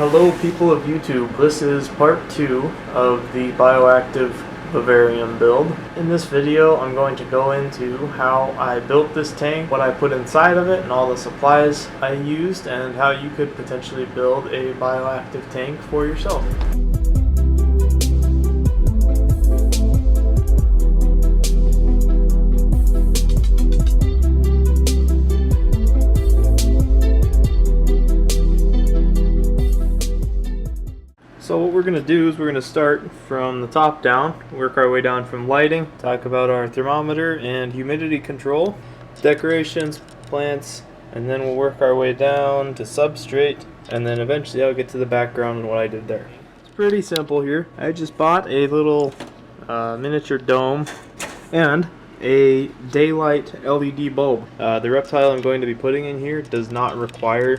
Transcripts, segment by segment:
Hello people of YouTube, this is part 2 of the bioactive Vivarium build. In this video I'm going to go into how I built this tank, what I put inside of it, and all the supplies I used, and how you could potentially build a bioactive tank for yourself. So what we're going to do is we're going to start from the top down, work our way down from lighting, talk about our thermometer and humidity control, decorations, plants, and then we'll work our way down to substrate, and then eventually I'll get to the background and what I did there. It's pretty simple here. I just bought a little miniature dome and a daylight LED bulb. The reptile I'm going to be putting in here does not require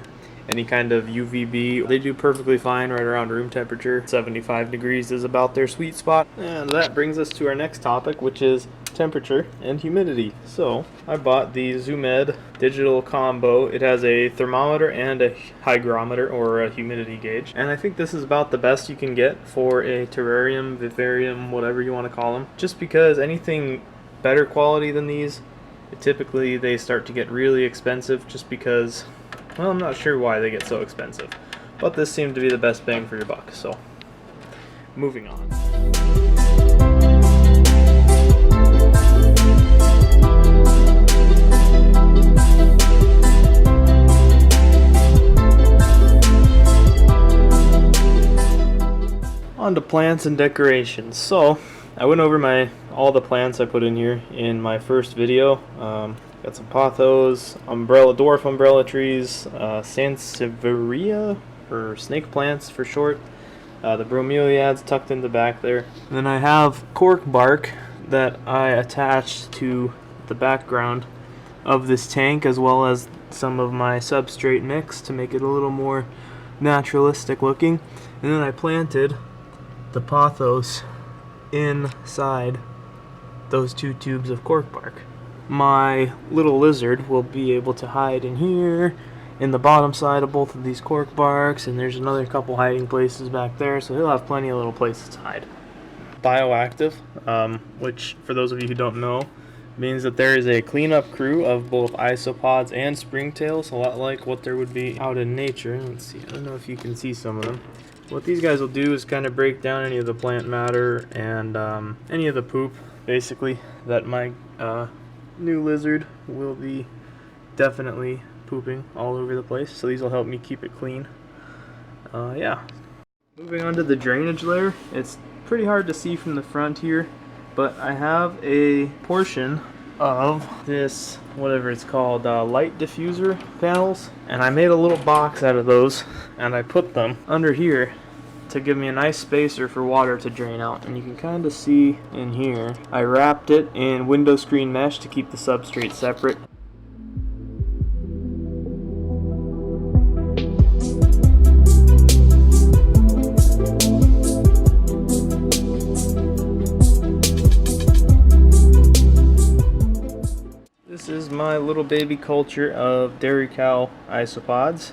any kind of UVB. They do perfectly fine right around room temperature. 75 degrees is about their sweet spot. And that brings us to our next topic, which is temperature and humidity. So I bought the ZoomEd digital combo. It has a thermometer and a hygrometer, or a humidity gauge, and I think this is about the best you can get for a terrarium, vivarium, whatever you want to call them, just because anything better quality than these, typically they start to get really expensive, just because, well, I'm not sure why they get so expensive, but this seemed to be the best bang for your buck. So moving on. On to plants and decorations. So I went over all the plants I put in here in my first video. Got some pothos, dwarf umbrella trees, sansevieria, or snake plants for short. The bromeliads tucked in the back there. And then I have cork bark that I attached to the background of this tank, as well as some of my substrate mix to make it a little more naturalistic looking. And then I planted the pothos inside those two tubes of cork bark. My little lizard will be able to hide in here, in the bottom side of both of these cork barks, and there's another couple hiding places back there, so he'll have plenty of little places to hide. Bioactive, which for those of you who don't know, means that there is a cleanup crew of both isopods and springtails, a lot like what there would be out in nature. Let's see, I don't know if you can see some of them. What these guys will do is kind of break down any of the plant matter and any of the poop, basically, that my new lizard will be definitely pooping all over the place. So these will help me keep it clean. Yeah. Moving on to the drainage layer. It's pretty hard to see from the front here, but I have a portion of this, whatever it's called, light diffuser panels, and I made a little box out of those, and I put them under here to give me a nice spacer for water to drain out. And you can kind of see in here, I wrapped it in window screen mesh to keep the substrate separate. This is my little baby culture of dairy cow isopods.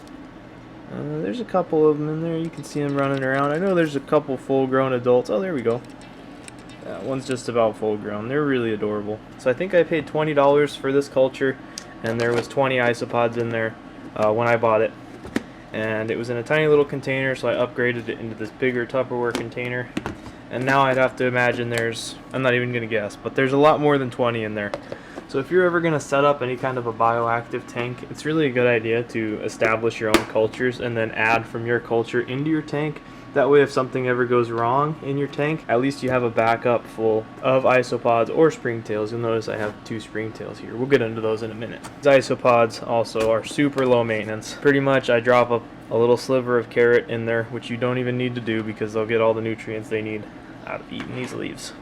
There's a couple of them in there. You can see them running around. I know there's a couple full-grown adults. Oh, there we go. That one's just about full-grown. They're really adorable. So I think I paid $20 for this culture, and there was 20 isopods in there when I bought it. And it was in a tiny little container, so I upgraded it into this bigger Tupperware container. And now I'd have to imagine I'm not even going to guess, but there's a lot more than 20 in there. So if you're ever going to set up any kind of a bioactive tank, it's really a good idea to establish your own cultures and then add from your culture into your tank. That way if something ever goes wrong in your tank, at least you have a backup full of isopods or springtails. You'll notice I have 2 springtails here. We'll get into those in a minute. These isopods also are super low maintenance. Pretty much I drop a little sliver of carrot in there, which you don't even need to do because they'll get all the nutrients they need out of eating these leaves.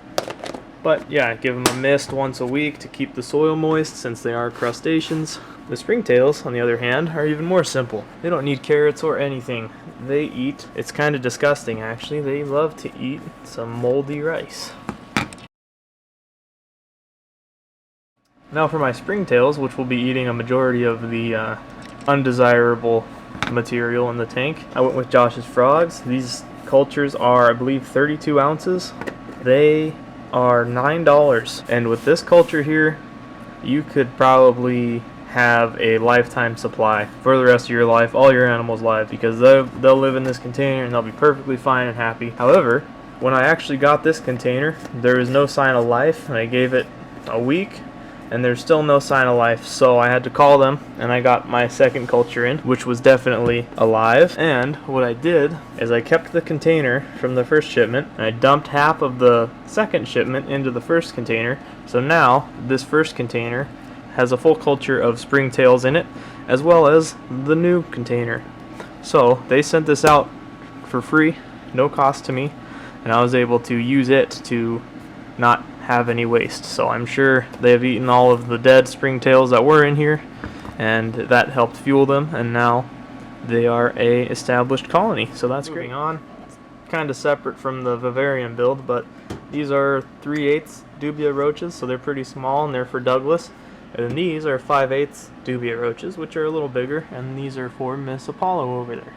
But yeah, give them a mist once a week to keep the soil moist, since they are crustaceans. The springtails, on the other hand, are even more simple. They don't need carrots or anything. They eat, it's kind of disgusting actually, they love to eat some moldy rice. Now for my springtails, which will be eating a majority of the undesirable material in the tank. I went with Josh's frogs. These cultures are, I believe, 32 ounces. They are $9, and with this culture here, you could probably have a lifetime supply for the rest of your life, all your animals' lives, because they'll live in this container and they'll be perfectly fine and happy. However, when I actually got this container, there was no sign of life, and I gave it a week, and there's still no sign of life, so I had to call them, and I got my second culture in, which was definitely alive. And what I did is I kept the container from the first shipment, and I dumped half of the second shipment into the first container, so now this first container has a full culture of springtails in it, as well as the new container. So they sent this out for free, no cost to me, and I was able to use it to not have any waste. So I'm sure they have eaten all of the dead springtails that were in here, and that helped fuel them, and now they are a established colony. So that's great. Moving on, kind of separate from the Vivarium build, but these are 3/8 dubia roaches, so they're pretty small, and they're for Douglas. And then these are 5/8 dubia roaches, which are a little bigger, and these are for Miss Apollo over there.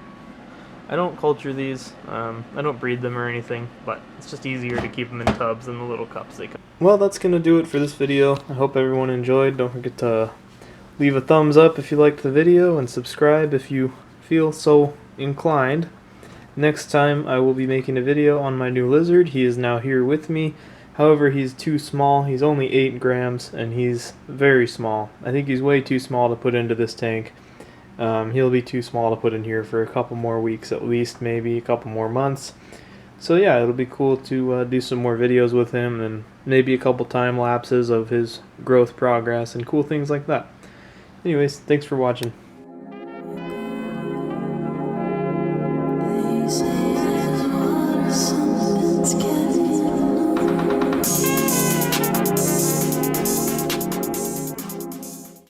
I don't culture these, I don't breed them or anything, but it's just easier to keep them in tubs than the little cups they come. Well, that's going to do it for this video. I hope everyone enjoyed. Don't forget to leave a thumbs up if you liked the video, and subscribe if you feel so inclined. Next time I will be making a video on my new lizard. He is now here with me. However, he's too small. He's only 8 grams, and he's very small. I think he's way too small to put into this tank. He'll be too small to put in here for a couple more weeks at least, maybe a couple more months. So yeah, it'll be cool to do some more videos with him, and maybe a couple time lapses of his growth progress and cool things like that. Anyways, thanks for watching.